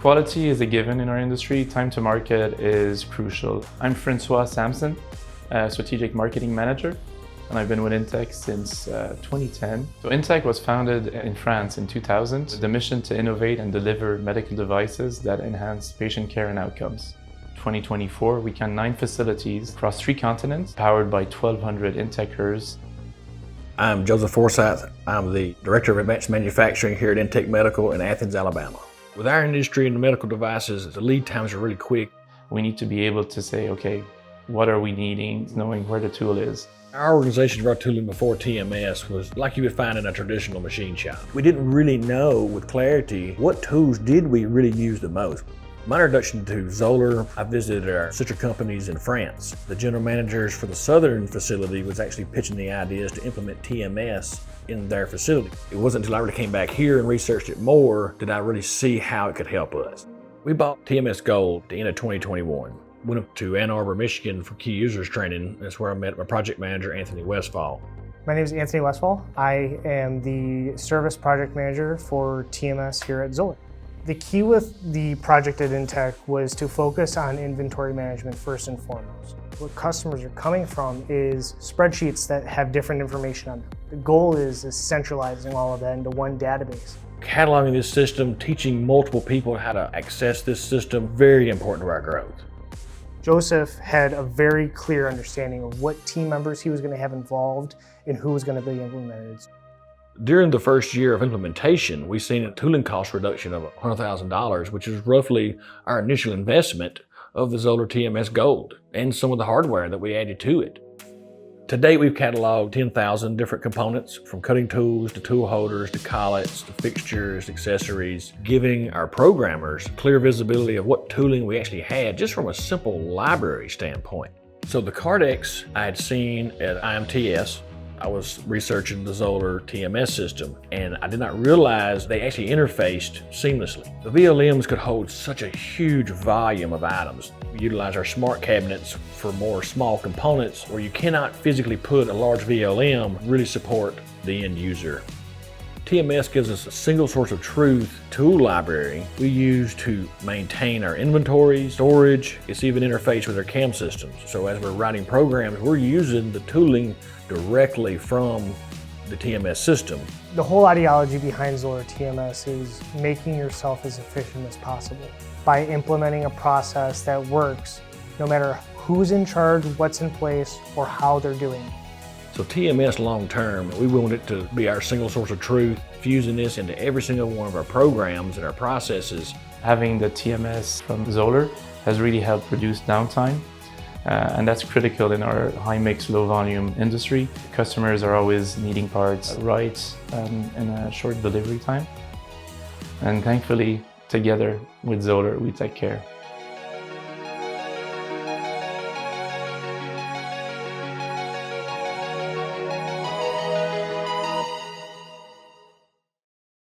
Quality is a given in our industry. Time to market is crucial. I'm Francois Samson, Strategic Marketing Manager, and I've been with Intech since 2010. So Intech was founded in France in 2000 with the mission to innovate and deliver medical devices that enhance patient care and outcomes. 2024, we count 9 facilities across 3 continents, powered by 1,200 Intechers. I'm Joseph Forsyth. I'm the Director of Advanced Manufacturing here at Intech Medical in Athens, Alabama. With our industry in the medical devices, the lead times are really quick. We need to be able to say, okay, what are we needing, knowing where the tool is. Our organization of our tooling before TMS was like you would find in a traditional machine shop. We didn't really know with clarity what tools did we really use the most. My introduction to ZOLLER, I visited our sister companies in France. The general managers for the southern facility was actually pitching the ideas to implement TMS in their facility. It wasn't until I really came back here and researched it more did I really see how it could help us. We bought TMS Gold at the end of 2021. Went up to Ann Arbor, Michigan for key users training. That's where I met my project manager, Anthony Westfall. My name is Anthony Westfall. I am the service project manager for TMS here at ZOLLER. The key with the project at Intech was to focus on inventory management first and foremost. What customers are coming from is spreadsheets that have different information on them. The goal is centralizing all of that into one database. Cataloging this system, teaching multiple people how to access this system, very important to our growth. Joseph had a very clear understanding of what team members he was going to have involved and who was going to be implemented. During the first year of implementation, we've seen a tooling cost reduction of $100,000, which is roughly our initial investment of the ZOLLER TMS Gold and some of the hardware that we added to it. To date, we've cataloged 10,000 different components, from cutting tools to tool holders to collets to fixtures, accessories, giving our programmers clear visibility of what tooling we actually had just from a simple library standpoint. So the Kardex I had seen at IMTS, I was researching the ZOLLER TMS system, and I did not realize they actually interfaced seamlessly. The VLMs could hold such a huge volume of items. We utilize our smart cabinets for more small components where you cannot physically put a large VLM, really support the end user. TMS gives us a single source of truth tool library we use to maintain our inventory, storage. It's even interfaced with our CAM systems. So as we're writing programs, we're using the tooling directly from the TMS system. The whole ideology behind ZOLLER TMS is making yourself as efficient as possible by implementing a process that works no matter who's in charge, what's in place, or how they're doing it. So TMS long term, we want it to be our single source of truth, fusing this into every single one of our programs and our processes. Having the TMS from ZOLLER has really helped reduce downtime, and that's critical in our high mix, low volume industry. Customers are always needing parts right in a short delivery time. And thankfully, together with ZOLLER, we take care.